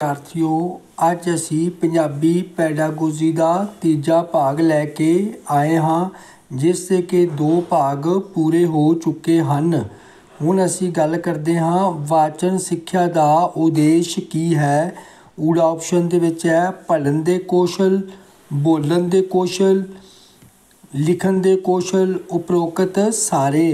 विद्यार्थियों अज असी पंजाबी पैडागोजी का तीजा भाग लैके आए हाँ जिस दे के 2 भाग पूरे हो चुके हैं। हुण असी गल करते हाँ वाचन सिक्ख्या का उद्देश की है। ऊड़ा ऑप्शन दे विच है पढ़न दे कौशल, बोलन दे कौशल, लिखण दे कौशल, उपरोक्त सारे।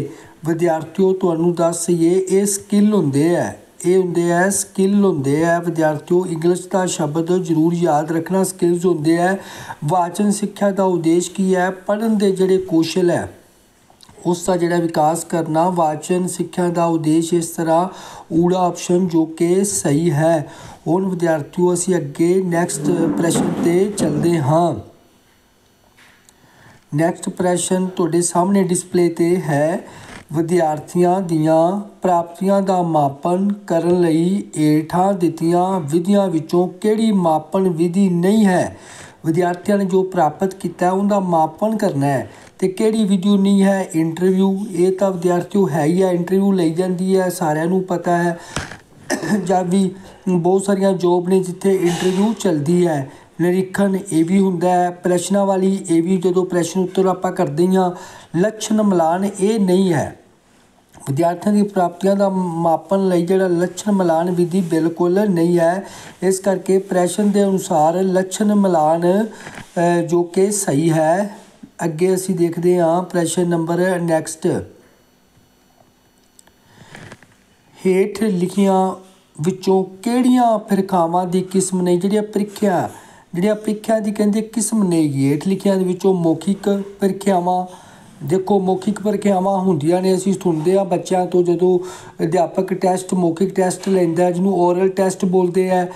विद्यार्थियों तुहानूं दस ये स्किल हुंदे है, ये हुंदे है स्किल हुंदे है। विद्यार्थियों इंग्लिश का शब्द जरूर याद रखना, स्किल्स हुंदे है। वाचन सिक्ख्या का उद्देश की है पढ़न दे जिहड़े कौशल है उसका जिहड़ा विकास करना। वाचन सिक्ख्या का उद्देश्य इस तरह ऊड़ा ऑप्शन जो कि सही है। हुण विद्यार्थियों असीं अगे नैक्सट प्रश्न ते चलते हाँ। नैक्सट प्रश्न तुहाडे सामने डिस्पले ते है विद्यार्थियों दियां प्राप्तियां दा मापन करन लई हेठां दित्तियां विधियां विचों किहड़ी मापन विधि नहीं है। विद्यार्थियों ने जो प्राप्त किया उनका मापन करना है तो किहड़ी विधि नहीं है। इंटरव्यू ये तो विद्यार्थियों है ही है, इंटरव्यू लई जाती है, सारिਆਂ ਨੂੰ पता है। ਜਾਂ भी बहुत सारिया जॉब ने जिथे इंटरव्यू चलती है। निरीखण ये भी हुंदा है, प्रश्नों वाली ये भी जो प्रश्न उत्तर आप करते हाँ। लक्षण मिलान ये नहीं है। विद्यार्थियों की प्राप्तियों का मापन लई जिहड़ा लक्षण मिलान विधि बिल्कुल नहीं है। इस करके प्रश्न के अनुसार लक्षण मिलान जो कि सही है। अगे असी देखते हाँ प्रश्न नंबर नैक्सट। हेठ लिखियां विचों किहड़ियां प्रीखावां दी किस्म ने जिहड़ियां प्रीखिया की कहते किस्म ने गी। हेठ लिखियां विचों मौखिक प्रीखियावां। देखो मौखिक प्रीखियावां हुंदियां ने, असीं सुणदे आ बच्चों तो जदों अध्यापक टैसट मौखिक टैसट लैंदा जिन्हों ओरल टैसट बोलते हैं।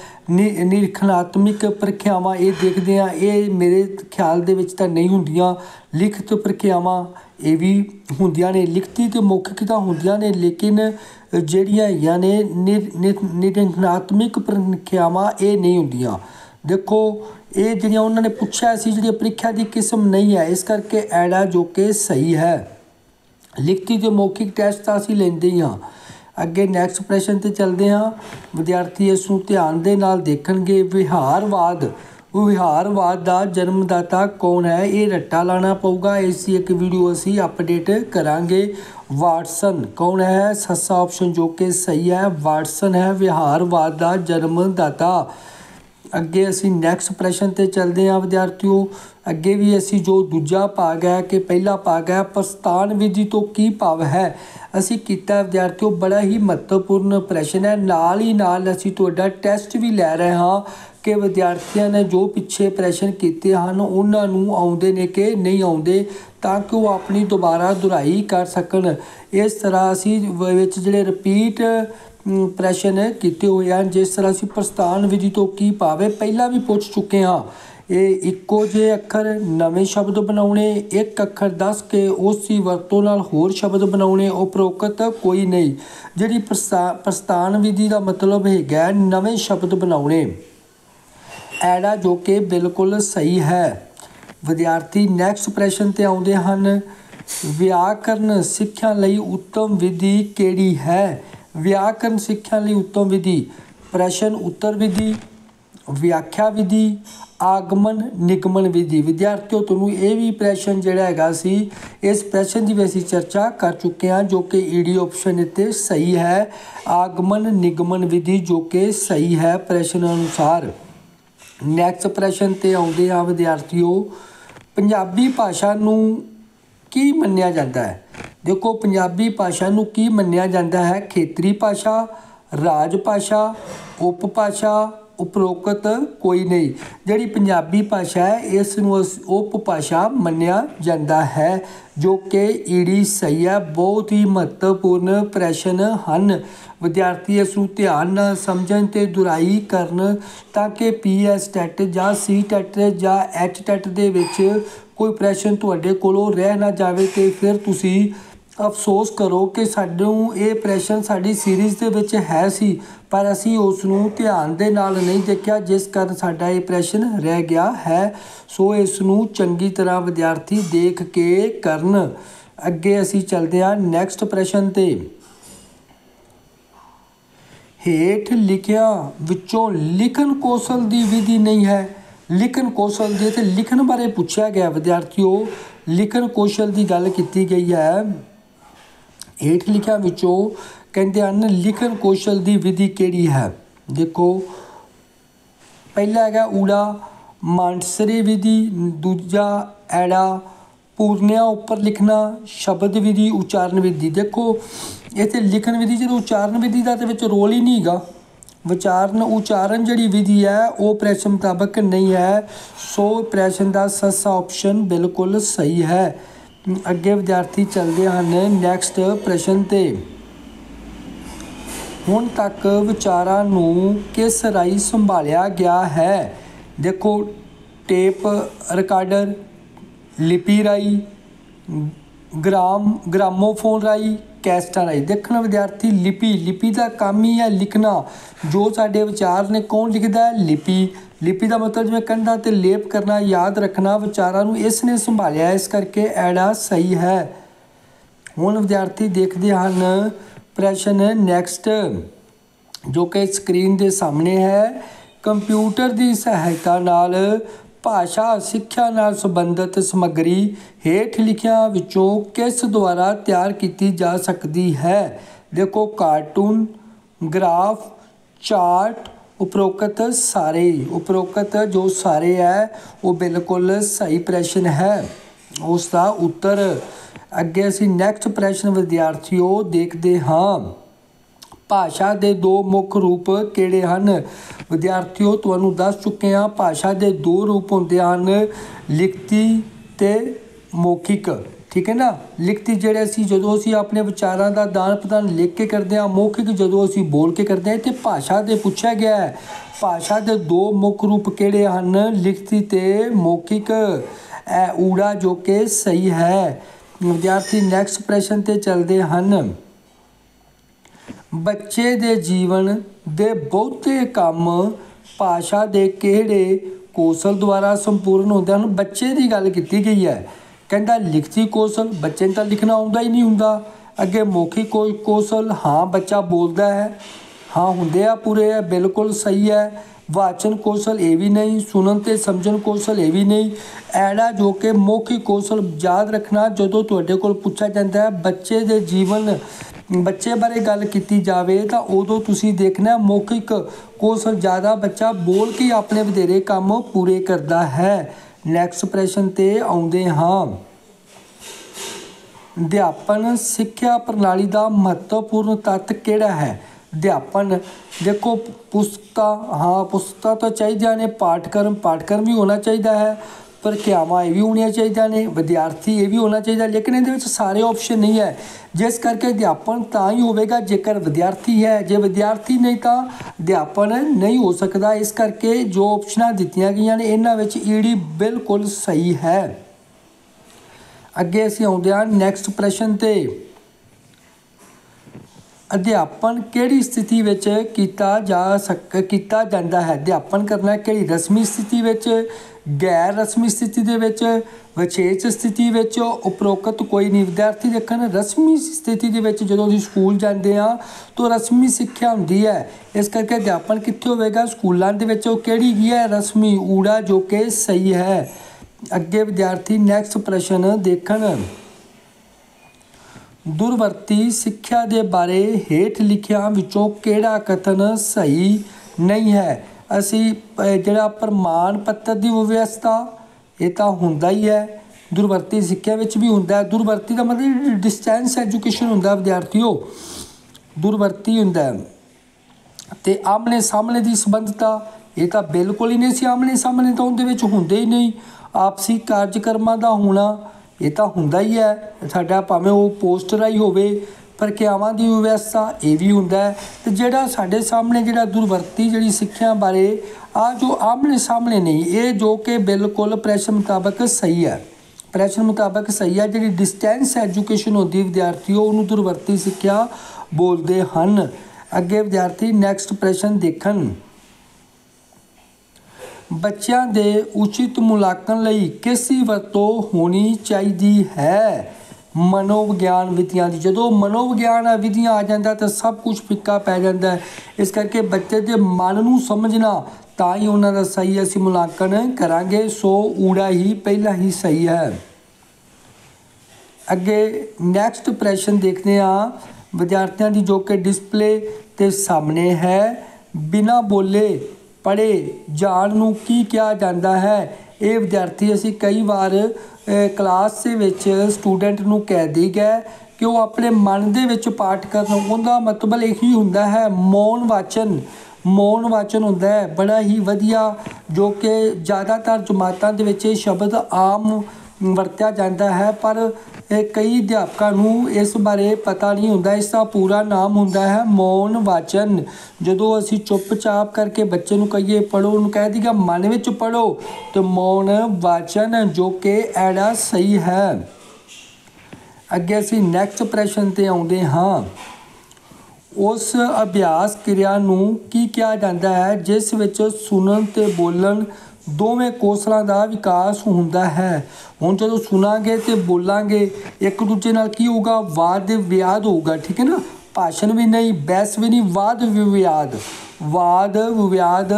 निरीखणात्मक प्रीखियावां ये देखते हैं, ये मेरे ख्याल दे विच तां नहीं हुंदियां। लिखत प्रीखियावां ये भी हुंदियां ने, लिखती तो मौखिक तां हुंदियां ने लेकिन ਜਿਹੜੀਆਂ ਹੈਗੀਆਂ ਨੇ ਨਿਰੀਖਣਾਤਮਕ ਪ੍ਰੀਖਿਆਵਾਂ ये नहीं ਹੁੰਦੀਆਂ। देखो ये ਜਿਹੜੀਆਂ उन्होंने पूछा सी ਜਿਹੜੀ ਪ੍ਰੀਖਿਆ की किस्म नहीं है, इस करके ऐड़ा जो कि सही है। लिखती तो मौखिक टैसट तो असीं लैंदे ही हाँ। अगे नैक्सट प्रश्न ते चलते हाँ। विद्यार्थी इसनूं ध्यान दे नाल देखणगे। विहारवाद का जन्मदाता कौन है, ये रट्टा लाना पऊगा। इसकी एक वीडियो असी अपडेट करांगे। वाटसन कौन है, सस्सा ऑप्शन जो कि सही है, वाटसन है विहारवाद का जन्मदाता। अगे असी नैक्सट प्रश्न ते चलते हैं विद्यार्थियों। अगे भी असी जो दूजा भाग है कि पहला भाग है प्रस्थान विधि तो की भाव है, असी किया विद्यार्थियों बड़ा ही महत्वपूर्ण प्रश्न है। नाल ही नाल असी तुहाडा टैसट भी लै रहे हाँ कि विद्यार्थियों ने जो पिछे प्रश्न किए हैं उन्होंने आउंदे ने कि नहीं आउंदे, ताकि वो अपनी दोबारा दुहराई कर सकन। इस तरह असी विच जिहड़े रिपीट प्रश्न किए हुए हैं, जिस तरह असी प्रस्थान विधि तो की भाव है पहला भी पूछ चुके हाँ। ये इक्को जे अखर नवे शब्द बनाने, एक अखर दस के उसकी वरतों नाल होर शब्द बनाने, उपरोक्त कोई नहीं। जिहड़ी प्रस्थान विधि का मतलब है नवे शब्द बनाने, ऐड़ा जो कि बिल्कुल सही है। विद्यार्थी नैक्सट प्रश्न ते आउंदे हन। व्याकरण सिक्ख्या लई उत्तम विधि केड़ी है। व्याकरण सिक्ख्या लई उत्तम विधि प्रश्न उत्तर विधि, व्याख्या विधि, आगमन निगमन विधि। विद्यार्थियों तुहानूं ये भी प्रश्न जिहड़ा हैगा सी, इस प्रश्न की भी असीं चर्चा कर चुके हैं जो कि ईडी ऑप्शन इत्ते सही है। आगमन निगमन विधि जो कि सही है प्रश्न अनुसार। नैक्सट प्रश्न ते आउंदे आ विद्यार्थियों। पंजाबी भाषा नूं की मन्निया जाता है। देखो पंजाबी भाषा नूं की मन्निया जाता है, खेतरी भाषा, राज भाषा, उपभाषा, उपरोक्त कोई नहीं। जिहड़ी पंजाबी भाषा है इस नूं उपभाषा मन्निया जाता है जो कि ईडी सही है। बहुत ही महत्वपूर्ण प्रश्न हैं। विद्यार्थी इसनूं ध्यान नाल समझण ते दुहराई करन ताकि PS टैट जां C टैट जां H टैट दे विच कोई प्रश्न तुहाडे कोलों रह ना जावे ते फिर तुसीं अफसोस करो कि सानूं ये प्रश्न साडी सीरीज़ दे विच है सी पर असीं उस नूं ध्यान दे नाल नहीं देखिया, जिस कारण साडा ये प्रश्न रह गया है। सो इस नूं चंगी तरह विद्यार्थी देख के करन। अगे असीं चलदे हां नैक्सट प्रश्न ते। ਹੇਠ ਲਿਖਿਆਂ ਵਿੱਚੋਂ ਲਿਖਣ ਕੌਸ਼ਲ ਦੀ ਵਿਧੀ ਨਹੀਂ ਹੈ। ਲਿਖਣ ਕੌਸ਼ਲ ਦੇ ਤੇ ਲਿਖਣ ਬਾਰੇ ਪੁੱਛਿਆ ਗਿਆ ਵਿਦਿਆਰਥੀਓ, ਲਿਖਣ ਕੌਸ਼ਲ ਦੀ ਗੱਲ ਕੀਤੀ ਗਈ ਹੈ। ਹੇਠ ਲਿਖਿਆਂ ਵਿੱਚੋਂ ਕਹਿੰਦੇ ਹਨ ਲਿਖਣ ਕੌਸ਼ਲ ਦੀ ਵਿਧੀ ਕਿਹੜੀ ਹੈ। ਦੇਖੋ ਪਹਿਲਾ ਹੈਗਾ ਊੜਾ ਮਾਂਡਸਰੀ ਵਿਧੀ, ਦੂਜਾ ਐੜਾ ਪੂਰਨਿਆਂ ਉੱਪਰ ਲਿਖਣਾ, ਸ਼ਬਦ ਵਿਧੀ, ਉਚਾਰਨ ਵਿਧੀ। ਦੇਖੋ ਇੱਥੇ ਲਿਖਣ ਵਿਧੀ ਜਦੋਂ ਉਚਾਰਨ ਵਿਧੀ ਦਾ ਤੇ ਵਿੱਚ ਰੋਲ ਹੀ ਨਹੀਂ ਹੈਗਾ। ਉਚਾਰਨ ਜਿਹੜੀ ਵਿਧੀ ਹੈ ਉਹ ਪ੍ਰਸ਼ਨ ਮੁਤਾਬਕ ਨਹੀਂ ਹੈ, ਸੋ ਪ੍ਰਸ਼ਨ ਦਾ ਸੱਸਾ ਆਪਸ਼ਨ ਬਿਲਕੁਲ ਸਹੀ ਹੈ। ਅੱਗੇ ਵਿਦਿਆਰਥੀ ਚੱਲਦੇ ਹਨ ਨੈਕਸਟ ਪ੍ਰਸ਼ਨ 'ਤੇ। ਹੁਣ ਤੱਕ ਵਿਚਾਰਾਂ ਨੂੰ ਕਿਸ ਰਾਹੀਂ ਸੰਭਾਲਿਆ ਗਿਆ ਹੈ। ਦੇਖੋ ਟੇਪ ਰਿਕਾਰਡਰ, ਲਿਪੀ ਰਾਹੀਂ, ਗ੍ਰਾਮੋਫੋਨ ਰਾਹੀਂ, ਕੈਸਟਾਂ ਰਾਹੀਂ। ਦੇਖਣਾ ਵਿਦਿਆਰਥੀ ਲਿਪੀ ਦਾ ਕੰਮ ਹੀ ਹੈ ਲਿਖਣਾ। ਜੋ ਸਾਡੇ ਵਿਚਾਰ ਨੇ ਕੌਣ ਲਿਖਦਾ ਹੈ, ਲਿਪੀ ਦਾ ਮਤਲਬ ਜਿਵੇਂ ਕੰਧਾਂ 'ਤੇ ਲੇਪ ਕਰਨਾ, ਯਾਦ ਰੱਖਣਾ, ਵਿਚਾਰਾਂ ਨੂੰ ਇਸ ਨੇ ਸੰਭਾਲਿਆ, ਇਸ ਕਰਕੇ ਐੜਾ ਸਹੀ ਹੈ। ਹੁਣ ਵਿਦਿਆਰਥੀ ਦੇਖਦੇ ਹਨ ਪ੍ਰਸ਼ਨ ਨੈਕਸਟ, ਜੋ ਕਿ ਸਕਰੀਨ ਦੇ ਸਾਹਮਣੇ ਹੈ। ਕੰਪਿਊਟਰ ਦੀ ਸਹਾਇਤਾ ਨਾਲ ਭਾਸ਼ਾ ਸਿੱਖਿਆ ਨਾਲ ਸੰਬੰਧਿਤ ਸਮੱਗਰੀ ਹੇਠ ਲਿਖਿਆਂ ਵਿੱਚੋਂ ਕਿਸ ਦੁਆਰਾ ਤਿਆਰ ਕੀਤੀ ਜਾ ਸਕਦੀ ਹੈ। ਦੇਖੋ ਕਾਰਟੂਨ, ਗ੍ਰਾਫ, ਚਾਰਟ, ਉਪਰੋਕਤ ਸਾਰੇ। ਉਪਰੋਕਤ ਜੋ ਸਾਰੇ ਹੈ ਉਹ ਬਿਲਕੁਲ ਸਹੀ ਪ੍ਰਸ਼ਨ ਹੈ, ਉਸ ਦਾ ਉੱਤਰ। ਅੱਗੇ ਅਸੀਂ ਨੈਕਸਟ ਪ੍ਰਸ਼ਨ ਵਿਦਿਆਰਥੀਓ ਦੇਖਦੇ ਹਾਂ। ਭਾਸ਼ਾ ਦੇ ਦੋ ਮੁੱਖ ਰੂਪ ਕਿਹੜੇ ਹਨ। ਵਿਦਿਆਰਥੀਓ ਤੁਹਾਨੂੰ ਦੱਸ ਚੁੱਕੇ ਹਾਂ ਭਾਸ਼ਾ ਦੇ ਦੋ ਰੂਪ ਹੁੰਦੇ ਹਨ, ਲਿਖਤੀ ਅਤੇ ਮੌਖਿਕ। ਠੀਕ ਹੈ ਨਾ। ਲਿਖਤੀ ਜਿਹੜੇ ਜਦੋਂ ਅਸੀਂ ਆਪਣੇ ਵਿਚਾਰਾਂ ਦਾ ਆਦਾਨ ਪ੍ਰਦਾਨ ਲਿਖ ਕੇ ਕਰਦੇ ਹਾਂ, ਮੌਖਿਕ ਜਦੋਂ ਅਸੀਂ ਬੋਲ ਕੇ ਕਰਦੇ ਹਾਂ। ਇੱਥੇ ਭਾਸ਼ਾ ਦੇ ਪੁੱਛਿਆ ਗਿਆ ਹੈ ਭਾਸ਼ਾ ਦੇ ਦੋ ਮੁੱਖ ਰੂਪ ਕਿਹੜੇ ਹਨ, ਲਿਖਤੀ ਅਤੇ ਮੌਖਿਕ। ਇਹ ਊੜਾ ਜੋ ਕਿ ਸਹੀ ਹੈ। ਵਿਦਿਆਰਥੀ ਨੈਕਸਟ ਪ੍ਰਸ਼ਨ 'ਤੇ ਚੱਲਦੇ ਹਨ। ਬੱਚੇ ਦੇ ਜੀਵਨ ਦੇ ਬਹੁਤੇ ਕੰਮ ਭਾਸ਼ਾ ਦੇ ਕਿਹੜੇ ਕੌਸ਼ਲ ਦੁਆਰਾ ਸੰਪੂਰਨ ਹੁੰਦੇ ਹਨ। ਬੱਚੇ ਦੀ ਗੱਲ ਕੀਤੀ ਗਈ ਹੈ, ਕਹਿੰਦਾ ਲਿਖਤੀ ਕੌਸ਼ਲ, ਬੱਚੇ ਨੂੰ ਤਾਂ ਲਿਖਣਾ ਆਉਂਦਾ ਹੀ ਨਹੀਂ ਹੁੰਦਾ। ਅੱਗੇ ਮੌਖਿਕ ਕੌਸ਼ਲ, ਹਾਂ ਬੱਚਾ ਬੋਲਦਾ ਹੈ, ਹਾਂ ਹੁੰਦੇ ਆ ਪੂਰੇ ਹੈ, ਬਿਲਕੁਲ ਸਹੀ ਹੈ। ਵਾਚਨ ਕੌਸ਼ਲ ਇਹ ਵੀ ਨਹੀਂ, ਸੁਣਨ ਅਤੇ ਸਮਝਣ ਕੌਸ਼ਲ ਇਹ ਵੀ ਨਹੀਂ। ਐੜਾ ਜੋ ਕਿ ਮੌਖਿਕ ਕੌਸ਼ਲ, ਯਾਦ ਰੱਖਣਾ ਜਦੋਂ ਤੁਹਾਡੇ ਕੋਲ ਪੁੱਛਿਆ ਜਾਂਦਾ ਹੈ ਬੱਚੇ ਦੇ ਜੀਵਨ, ਬੱਚੇ ਬਾਰੇ ਗੱਲ ਕੀਤੀ ਜਾਵੇ ਤਾਂ ਉਦੋਂ ਤੁਸੀਂ ਦੇਖਣਾ ਮੌਖਿਕ ਕੌਸ਼ਲ ਜ਼ਿਆਦਾ, ਬੱਚਾ ਬੋਲ ਕੇ ਆਪਣੇ ਵਧੇਰੇ ਕੰਮ ਪੂਰੇ ਕਰਦਾ ਹੈ। ਨੈਕਸਟ ਪ੍ਰਸ਼ਨ 'ਤੇ ਆਉਂਦੇ ਹਾਂ। ਅਧਿਆਪਨ ਸਿੱਖਿਆ ਪ੍ਰਣਾਲੀ ਦਾ ਮਹੱਤਵਪੂਰਨ ਤੱਤ ਕਿਹੜਾ ਹੈ। ਅਧਿਆਪਨ ਦੇਖੋ ਪੁਸਤਕਾਂ ਤਾਂ ਚਾਹੀਦੀਆਂ ਨੇ, ਪਾਠਕ੍ਰਮ ਵੀ ਹੋਣਾ ਚਾਹੀਦਾ ਹੈ, ਪ੍ਰੀਖਿਆਵਾਂ ਇਹ ਵੀ ਹੋਣੀਆਂ ਚਾਹੀਦੀਆਂ ਨੇ, ਵਿਦਿਆਰਥੀ ਇਹ ਵੀ ਹੋਣਾ ਚਾਹੀਦਾ, ਲੇਕਿਨ ਇਹਦੇ ਵਿੱਚ ਸਾਰੇ ਆਪਸ਼ਨ ਨਹੀਂ ਹੈ। ਜਿਸ ਕਰਕੇ ਅਧਿਆਪਨ ਤਾਂ ਹੀ ਹੋਵੇਗਾ ਜੇਕਰ ਵਿਦਿਆਰਥੀ ਹੈ, ਜੇ ਵਿਦਿਆਰਥੀ ਨਹੀਂ ਤਾਂ ਅਧਿਆਪਨ ਨਹੀਂ ਹੋ ਸਕਦਾ। ਇਸ ਕਰਕੇ ਜੋ ਆਪਸ਼ਨਾਂ ਦਿੱਤੀਆਂ ਗਈਆਂ ਨੇ ਇਹਨਾਂ ਵਿੱਚ ਈਡੀ ਬਿਲਕੁਲ ਸਹੀ ਹੈ। ਅੱਗੇ ਅਸੀਂ ਆਉਂਦੇ ਹਾਂ ਨੈਕਸਟ ਪ੍ਰਸ਼ਨ 'ਤੇ। ਅਧਿਆਪਨ ਕਿਹੜੀ ਸਥਿਤੀ ਵਿੱਚ ਕੀਤਾ ਜਾਂਦਾ ਹੈ। ਅਧਿਆਪਨ ਕਰਨਾ ਕਿਹੜੀ ਰਸਮੀ ਸਥਿਤੀ ਵਿੱਚ, ਗੈਰ ਰਸਮੀ ਸਥਿਤੀ ਦੇ ਵਿੱਚ, ਵਿਸ਼ੇਸ਼ ਸਥਿਤੀ ਵਿੱਚ, ਉਪਰੋਕਤ ਕੋਈ ਨਹੀਂ। ਵਿਦਿਆਰਥੀ ਦੇਖਣ ਰਸਮੀ ਸਥਿਤੀ ਦੇ ਵਿੱਚ ਜਦੋਂ ਅਸੀਂ ਸਕੂਲ ਜਾਂਦੇ ਹਾਂ ਤਾਂ ਰਸਮੀ ਸਿੱਖਿਆ ਹੁੰਦੀ ਹੈ। ਇਸ ਕਰਕੇ ਅਧਿਆਪਨ ਕਿੱਥੇ ਹੋਵੇਗਾ, ਸਕੂਲਾਂ ਦੇ ਵਿੱਚ। ਉਹ ਕਿਹੜੀ ਕੀ ਹੈ, ਰਸਮੀ, ਊੜਾ ਜੋ ਕਿ ਸਹੀ ਹੈ। ਅੱਗੇ ਵਿਦਿਆਰਥੀ ਨੈਕਸਟ ਪ੍ਰਸ਼ਨ ਦੇਖਣ। ਦੂਰਵਰਤੀ ਸਿੱਖਿਆ ਦੇ ਬਾਰੇ ਹੇਠ ਲਿਖਿਆਂ ਵਿੱਚੋਂ ਕਿਹੜਾ ਕਥਨ ਸਹੀ ਨਹੀਂ ਹੈ। ਅਸੀਂ ਜਿਹੜਾ ਪ੍ਰਮਾਣ ਪੱਤਰ ਦੀ ਵਿਵਸਥਾ ਇਹ ਤਾਂ ਹੁੰਦਾ ਹੀ ਹੈ, ਦੂਰਵਰਤੀ ਸਿੱਖਿਆ ਵਿੱਚ ਵੀ ਹੁੰਦਾ। ਦੂਰਵਰਤੀ ਦਾ ਮਤਲਬ ਡਿਸਟੈਂਸ ਐਜੂਕੇਸ਼ਨ ਹੁੰਦਾ ਵਿਦਿਆਰਥੀਓ, ਦੂਰਵਰਤੀ ਹੁੰਦਾ। ਅਤੇ ਆਮਣੇ ਸਾਹਮਣੇ ਦੀ ਸੰਬੰਧਤਾ ਇਹ ਤਾਂ ਬਿਲਕੁਲ ਹੀ ਨਹੀਂ ਸੀ, ਆਮਣੇ ਸਾਹਮਣੇ ਤਾਂ ਉਹਦੇ ਵਿੱਚ ਹੁੰਦੇ ਹੀ ਨਹੀਂ। ਆਪਸੀ ਕਾਰਜਕਰਮਾਂ ਦਾ ਹੋਣਾ ਇਹ ਤਾਂ ਹੁੰਦਾ ਹੀ ਹੈ ਸਾਡਾ, ਭਾਵੇਂ ਉਹ ਪੋਸਟ ਰਾਹੀਂ ਹੋਵੇ। ਪ੍ਰੀਖਿਆਵਾਂ ਦੀ ਵਿਵਸਥਾ ਇਹ ਵੀ ਹੁੰਦਾ ਹੈ। ਅਤੇ ਜਿਹੜਾ ਸਾਡੇ ਸਾਹਮਣੇ ਜਿਹੜਾ ਦੂਰਵਰਤੀ ਜਿਹੜੀ ਸਿੱਖਿਆ ਬਾਰੇ ਜੋ ਆਮਣੇ ਸਾਹਮਣੇ ਨਹੀਂ, ਇਹ ਜੋ ਕਿ ਬਿਲਕੁਲ ਪ੍ਰਸ਼ਨ ਮੁਤਾਬਕ ਸਹੀ ਹੈ। ਪ੍ਰਸ਼ਨ ਮੁਤਾਬਕ ਸਹੀ ਹੈ। ਜਿਹੜੀ ਡਿਸਟੈਂਸ ਐਜੂਕੇਸ਼ਨ ਹੁੰਦੀ ਵਿਦਿਆਰਥੀਓ ਉਹਨੂੰ ਦੂਰਵਰਤੀ ਸਿੱਖਿਆ ਬੋਲਦੇ ਹਨ। ਅੱਗੇ ਵਿਦਿਆਰਥੀ ਨੈਕਸਟ ਪ੍ਰਸ਼ਨ ਦੇਖਣ। ਬੱਚਿਆਂ ਦੇ ਉਚਿਤ ਮੁਲਾਂਕਣ ਲਈ ਕਿਸ ਦੀ ਵਰਤੋਂ ਹੋਣੀ ਚਾਹੀਦੀ ਹੈ। मनोविज्ञान विधियां दी। जदों मनोविज्ञान विधियां आ जांदा तो सब कुछ फिक्का पै जांदा है। इस करके बच्चे दे मन नूं समझना तां ही उन्हां दा सही असीं मुलांकन करांगे। सो ऊड़ा ही पहला ही सही है। अगे नैक्सट प्रश्न देखते हैं विद्यार्थियों की, जो कि डिस्पले के सामने है। बिना बोले पढ़े जाण नूं की कहा जाता है। ये विद्यार्थी असीं कई बार क्लास दे विच स्टूडेंट नूं कह दी गए कि वो अपने मन दे विच पाठ करन। उनका मतलब यही हुंदा है मौन वाचन। मौन वाचन हुंदा है बड़ा ही वधिया, जो कि ज़्यादातर जमातां दे विच शब्द आम वरत्या जाता है, पर कई अध्यापकों नूं इस बारे पता नहीं हुंदा। इसका पूरा नाम हुंदा है मौन वाचन। जदों असीं चुप-चाप करके बच्चे नूं कहिए पढ़ो, उन्होंने कह दिया मन विच पढ़ो, तो मौन वाचन जो कि एड़ा सही है। अगे असीं नैक्सट प्रश्न ते आउंदे हां। उस अभ्यास क्रिया नूं की कहा जाता है जिस विच सुनन ते बोलन दोवें कौशलों का विकास हुंदा है। हुण जदों सुनांगे तो बोलांगे एक दूजे नाल की होगा, वाद विवाद होगा। ठीक है ना, भाषण भी नहीं, बहस भी नहीं, वाद विवाद। वाद विवाद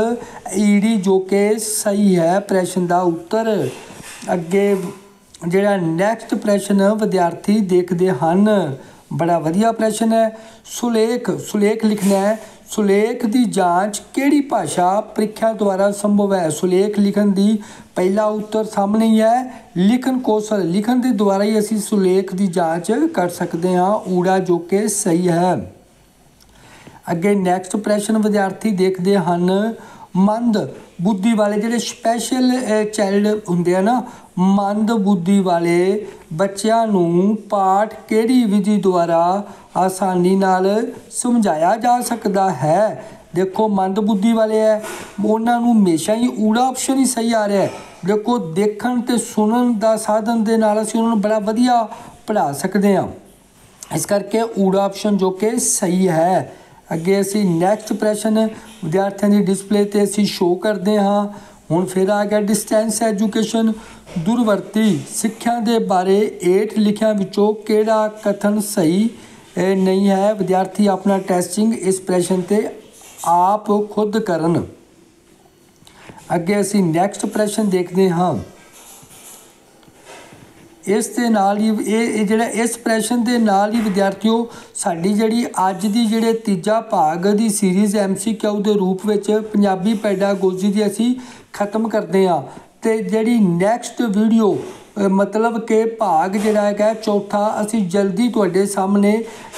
ईडी जो कि सही है प्रश्न का उत्तर। अगे जिहड़ा नैक्सट प्रश्न विद्यार्थी देखते हैं, बड़ा वधिया प्रश्न है। सुलेख सुलेख लिखना है। सुलेख की जांच किहड़ी भाषा परीक्षा द्वारा संभव है। सुलेख लिखन की पहला उत्तर सामने ही है, लिखन कौशल। लिखन के द्वारा ही असीं सुलेख की जांच कर सकते हैं, ऊड़ा जो कि सही है। अगे नैक्सट प्रश्न विद्यार्थी देखते हैं। मंद बुद्धि वाले जिहड़े स्पैशल चाइल्ड हुंदे हैं ना, मंद बुद्धि वाले बच्चों नूं पाठ किहड़ी विधि द्वारा आसानी नाल समझाया जा सकता है। देखो मंद बुद्धि वाले है, उन्होंने हमेशा ही ऊड़ा ऑप्शन ही सही आ रहा है। देखो देखण ते सुनन का साधन के नाल असीं उन्होंने बड़ा वधिया पढ़ा सकते हैं। इस करके ऊड़ा ऑप्शन जो कि सही है। अगे असीं नैक्सट प्रश्न विद्यार्थियों की डिस्पले ते असीं शो करते हाँ। हुण फिर आ गया डिस्टेंस एजुकेशन। दूरवर्ती सिक्ख्या के बारे हेठ लिखियां विचों किहड़ा कथन सही नहीं है। विद्यार्थी अपना टेस्टिंग इस प्रश्न ते आप खुद करन। अगे असीं नैक्सट प्रश्न देखते हाँ। इस दे नाल ही ये जिहड़ा इस प्रश्न के नाल ही विद्यार्थियों साडी जिहड़ी अज दी जिहड़े तीजा भाग दी सीरीज़ MCQ के रूप में पंजाबी पैडागोजी दी असीं खत्म करते हाँ। तो जिहड़ी नैक्सट वीडियो मतलब कि भाग जिहड़ा है चौथा असीं जल्दी तुहाडे सामने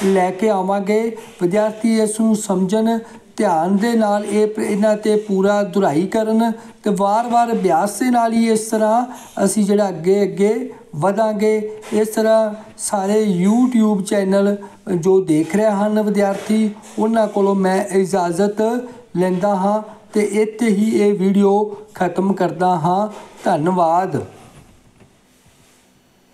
लैके आवांगे। विद्यार्थी इस नूं समझन, ध्यान दे नाल इन्हां ते पूरा दुहराई करन, ते वार-वार अभ्यास दे नाल ही इस तरह असीं जिहड़ा अगे वधांगे। इस तरह सारे YouTube चैनल जो देख रहे हैं विद्यार्थी, उन्हां कोलों मैं इजाज़त लैंदा हाँ, ते इत्थे ही ये वीडियो खत्म करदा हाँ। धन्नवाद।